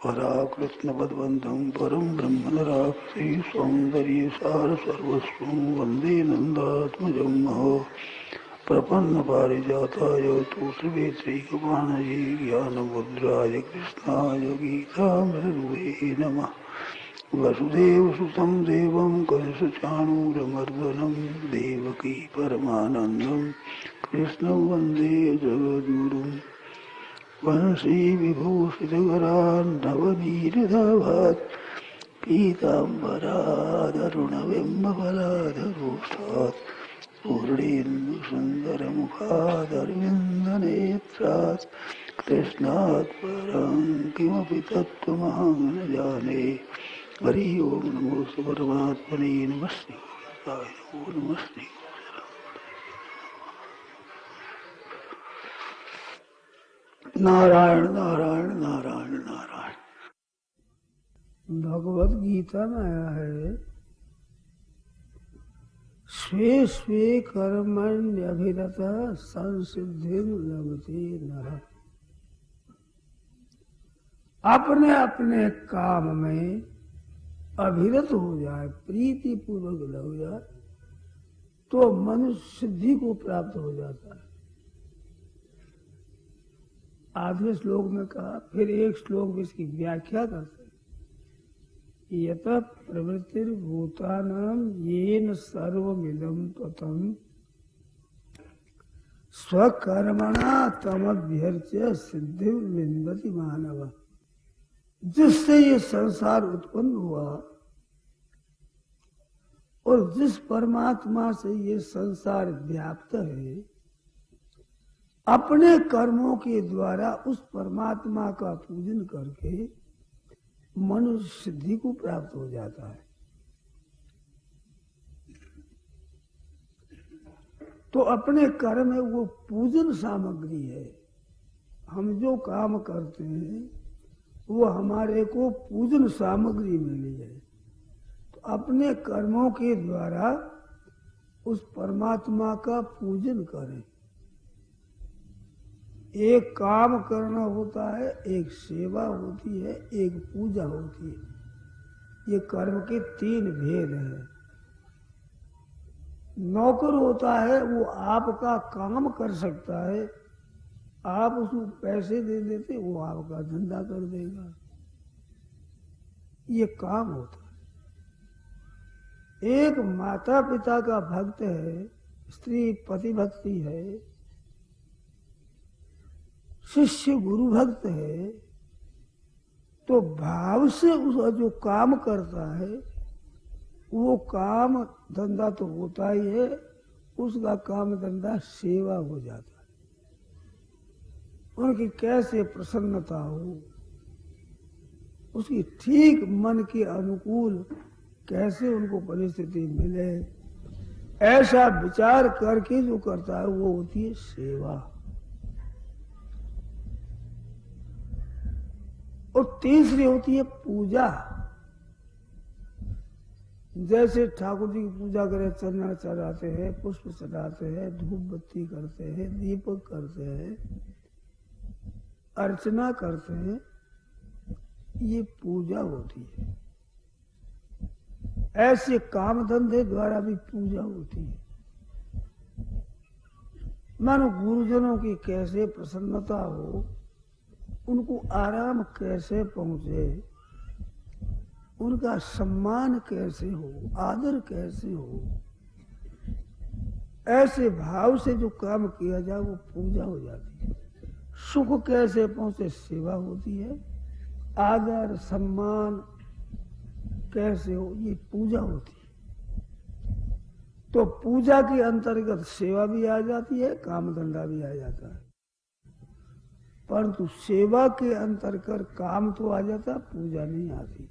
पराकृष्णपद्वन्तं परं ब्रह्मणराक्षसी सौन्दर्यसार सर्वस्वं वन्दे नन्दात्मजं महो प्रपन्नपारिजाताय तोत्रवेत्रैकपाणये ज्ञानमुद्राय कृष्णाय गीतामृतदुहे नमः। वसुदेवसुतं देवं कंसचाणूरमर्दनं देवकी परमानन्दं कृष्णं वन्दे जगद्गुरुम्। वंशी विभूषितकरान्नवनीरदाभात् पीताम्बरादरुणबिम्बफलाधरोष्ठात् पूर्णेन्दुसुन्दरमुखादरविन्दनेत्रात् कृष्णात् परं किमपि तत्त्वमहं न जाने। हरि ओं नमोस्तु परमात्मने नमस्ते नमो नमस्ते। नारायण नारायण नारायण नारायण। भगवत गीता में आया है, स्वे स्वे कर्मण्यभिरत संसिद्धिं लभते नरः। अपने अपने काम में अभिरत हो जाए, प्रीति पूर्वक लग जाए तो मनुष्य सिद्धि को प्राप्त हो जाता है। आधे श्लोक में कहा, फिर एक श्लोक में इसकी व्याख्या करते हैं। यतः प्रवृत्तिर्भूतानां येन सर्वमिदं ततं स्वकर्मणा तमभ्यर्च्य सिद्धिं विन्दति मानवः। जिससे ये संसार उत्पन्न हुआ और जिस परमात्मा से ये संसार व्याप्त है, अपने कर्मों के द्वारा उस परमात्मा का पूजन करके मनुष्य सिद्धि को प्राप्त हो जाता है। तो अपने कर्म में वो पूजन सामग्री है। हम जो काम करते हैं वो हमारे को पूजन सामग्री मिली है। तो अपने कर्मों के द्वारा उस परमात्मा का पूजन करें। एक काम करना होता है, एक सेवा होती है, एक पूजा होती है। ये कर्म के तीन भेद हैं। नौकर होता है, वो आपका काम कर सकता है, आप उसको पैसे दे देते, वो आपका धंधा कर देगा। ये काम होता है। एक माता पिता का भक्त है, स्त्री पति भक्ति है, शिष्य गुरु भक्त है, तो भाव से उसका जो काम करता है वो काम धंधा तो होता ही है, उसका काम धंधा सेवा हो जाता है। उनकी कैसे प्रसन्नता हो, उसकी ठीक मन के अनुकूल कैसे उनको परिस्थिति मिले, ऐसा विचार करके जो करता है वो होती है सेवा। और तीसरी होती है पूजा। जैसे ठाकुर जी की पूजा करें, चंदन चढ़ाते हैं, पुष्प चढ़ाते हैं, धूप बत्ती करते हैं, दीपक करते हैं, अर्चना करते हैं, ये पूजा होती है। ऐसे काम धंधे द्वारा भी पूजा होती है। मानो गुरुजनों की कैसे प्रसन्नता हो, उनको आराम कैसे पहुंचे, उनका सम्मान कैसे हो, आदर कैसे हो, ऐसे भाव से जो काम किया जाए वो पूजा हो जाती है। सुख कैसे पहुंचे, सेवा होती है। आदर सम्मान कैसे हो, ये पूजा होती है। तो पूजा के अंतर्गत सेवा भी आ जाती है, काम धंधा भी आ जाता है। परंतु सेवा के अंतर्गत काम तो आ जाता, पूजा नहीं आती।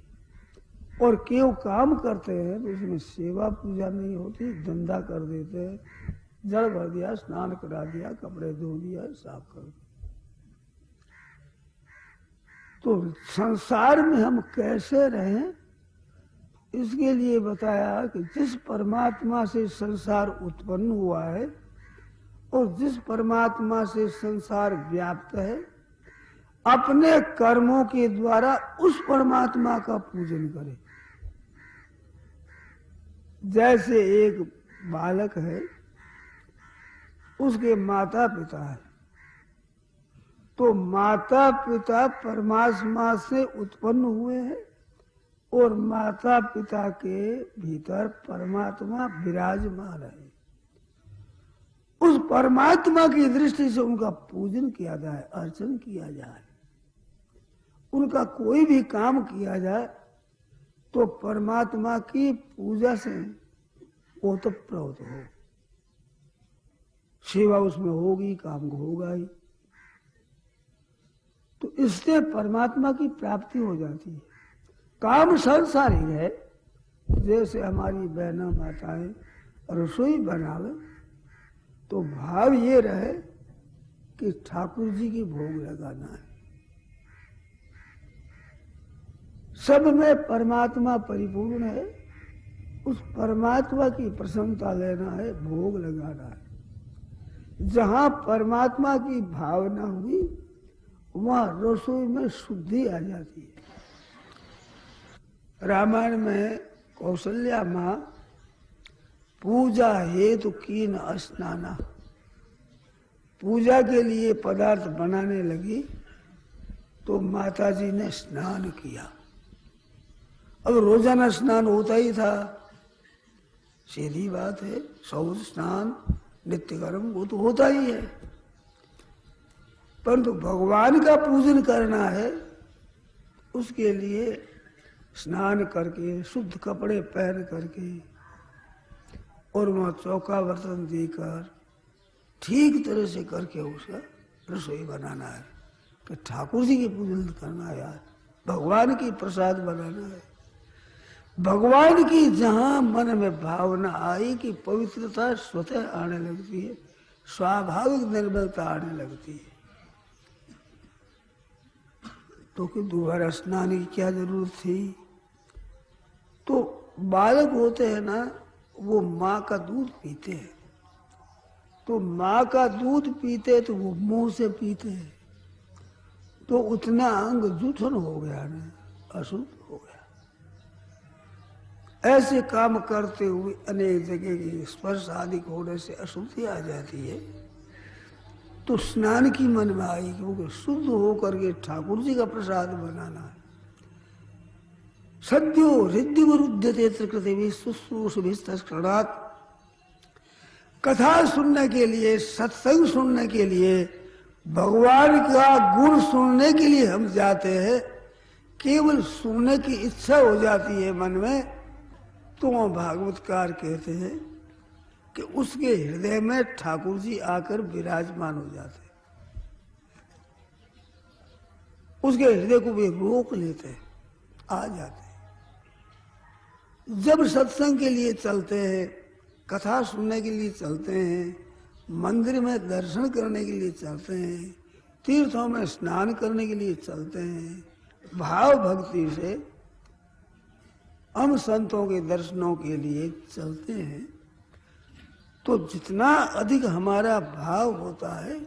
और केवल काम करते हैं तो इसमें सेवा पूजा नहीं होती, धंधा कर देते हैं, जल भर दिया, स्नान करा दिया, कपड़े धो दिया, साफ कर दिया। तो संसार में हम कैसे रहें, इसके लिए बताया कि जिस परमात्मा से संसार उत्पन्न हुआ है और जिस परमात्मा से संसार व्याप्त है, अपने कर्मों के द्वारा उस परमात्मा का पूजन करे। जैसे एक बालक है, उसके माता पिता है, तो माता पिता परमात्मा से उत्पन्न हुए हैं और माता पिता के भीतर परमात्मा विराजमान है। उस परमात्मा की दृष्टि से उनका पूजन किया जाए, अर्चन किया जाए, उनका कोई भी काम किया जाए तो परमात्मा की पूजा से ओतप्रोत हो, सेवा उसमें होगी, काम होगा ही। तो इससे परमात्मा की प्राप्ति हो जाती है। काम सांसारिक है, जैसे हमारी बहना माताएं रसोई बनावे तो भाव ये रहे कि ठाकुर जी की भोग लगाना है, सब में परमात्मा परिपूर्ण है, उस परमात्मा की प्रसन्नता लेना है, भोग लगाना है। जहां परमात्मा की भावना हुई वहां रसोई में शुद्धि आ जाती है। रामायण में कौशल्या माँ पूजा हेतु कीन स्नाना, पूजा के लिए पदार्थ बनाने लगी तो माताजी ने स्नान किया। अब रोजाना स्नान होता ही था, सीधी बात है, शौच स्नान नित्य कर्म वो तो होता ही है, परंतु भगवान का पूजन करना है, उसके लिए स्नान करके शुद्ध कपड़े पहन करके और वहां चौका बर्तन देकर ठीक तरह से करके उसका रसोई बनाना है कि ठाकुर जी की पूजन करना है, यार भगवान की प्रसाद बनाना है। भगवान की जहां मन में भावना आई कि पवित्रता स्वतः आने लगती है, स्वाभाविक निर्मलता आने लगती है, तो कि दोबारा स्नान की क्या जरूरत थी। तो बालक होते हैं ना, वो माँ का दूध पीते हैं, तो माँ का दूध पीते तो वो मुंह से पीते हैं, तो उतना अंग जूठन हो गया ना, अशुद्ध हो गया। ऐसे काम करते हुए अनेक जगह की स्पर्श आदि होने से अशुद्धि आ जाती है। तो स्नान की मन में आई क्योंकि शुद्ध होकर के ठाकुर जी का प्रसाद बनाना है। सद्यो हृदय विरुद्धते त्रिकृति शुश्रूषभिस्तक्षणात्, कथा सुनने के लिए, सत्संग सुनने के लिए, भगवान का गुण सुनने के लिए हम जाते हैं, केवल सुनने की इच्छा हो जाती है मन में, तो वह भागवतकार कहते हैं कि उसके हृदय में ठाकुर जी आकर विराजमान हो जाते हैं, उसके हृदय को वे रोक लेते हैं, आ जाते हैं। जब सत्संग के लिए चलते हैं, कथा सुनने के लिए चलते हैं, मंदिर में दर्शन करने के लिए चलते हैं, तीर्थों में स्नान करने के लिए चलते हैं, भाव भक्ति से हम संतों के दर्शनों के लिए चलते हैं, तो जितना अधिक हमारा भाव होता है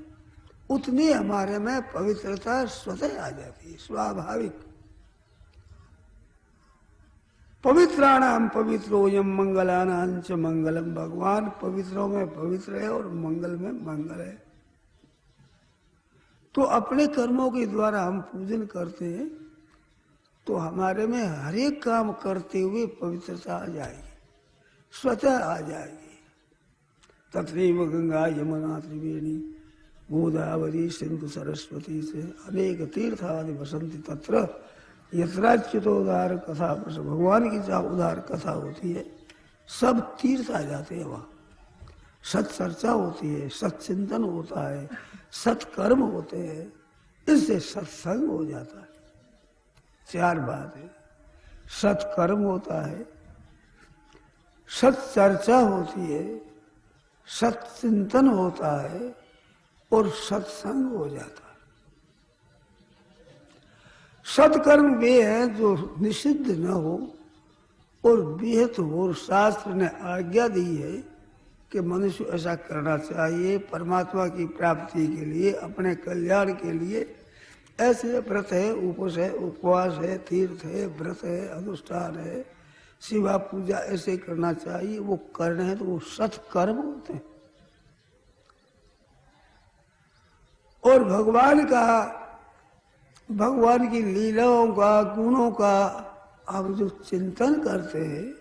उतनी हमारे में पवित्रता स्वतः आ जाती है, स्वाभाविक। पवित्राणाम पवित्रोयम मंगलानां च मंगलम, भगवान पवित्रों में पवित्र है और मंगल में मंगल है। तो अपने कर्मों के द्वारा हम पूजन करते हैं तो हमारे में हर एक काम करते हुए पवित्रता आ जाएगी, स्वतः आ जाएगी। तत्रैव गंगा यमुना त्रिवेणी गोदावरी सिंधु सरस्वती से अनेक तीर्थ आदि बसंती तत्र यत्राच्युतोदार कथा। भगवान की जहाँ उदार कथा होती है सब तीर्थ आ जाते हैं, वहाँ सत्चर्चा होती है, सत्चिंतन होता है, सत्कर्म होते हैं, इससे सत्संग हो जाता है। चार बात है, सत्कर्म होता है, सत्चर्चा होती है, सत्चिंतन होता है और सत्संग हो जाता है। सत्कर्म वे हैं जो निषिद्ध न हो और विहित हो, और शास्त्र ने आज्ञा दी है कि मनुष्य ऐसा करना चाहिए परमात्मा की प्राप्ति के लिए, अपने कल्याण के लिए। ऐसे व्रत है, उपवास है, तीर्थ है, व्रत है, अनुष्ठान है, सेवा पूजा ऐसे करना चाहिए। वो करने हैं तो वो सत्कर्म होते हैं। और भगवान की लीलाओं का, गुणों का आप जो चिंतन करते हैं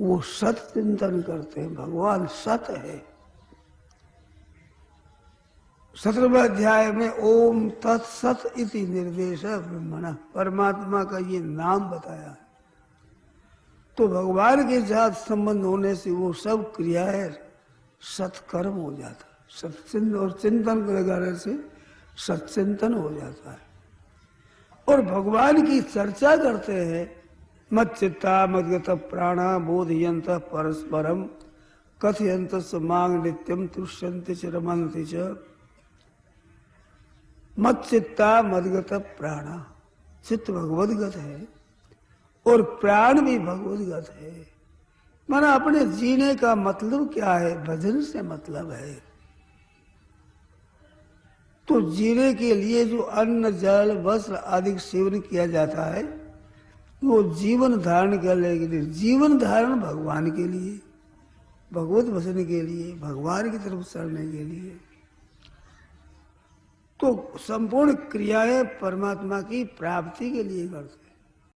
वो सत चिंतन करते हैं। भगवान सत है। 17वें अध्याय में ओम तत्सत इति निर्देश ब्रह्मणः, परमात्मा का ये नाम बताया है। तो भगवान के साथ संबंध होने से वो सब क्रियाएं सत्कर्म हो जाता है। सत्चिंतन और चिंतन लगाने से सत्चिंतन हो जाता है। और भगवान की चर्चा करते हैं। मत चित्ता मद्गत प्राणा बोधयंत परस्परम कथयंत मांग नित्यम तुष्यंति च रमन्ति च। मत चित्ता मद्गत प्राणा, चित्त भगवदगत है और प्राण भी भगवदगत है। माना अपने जीने का मतलब क्या है? भजन से मतलब है। तो जीने के लिए जो अन्न जल वस्त्र आदि सेवन किया जाता है वो जीवन धारण करने के लिए, जीवन धारण भगवान के लिए, भगवत भजन के लिए, भगवान की तरफ चलने के लिए। तो संपूर्ण क्रियाएं परमात्मा की प्राप्ति के लिए करते।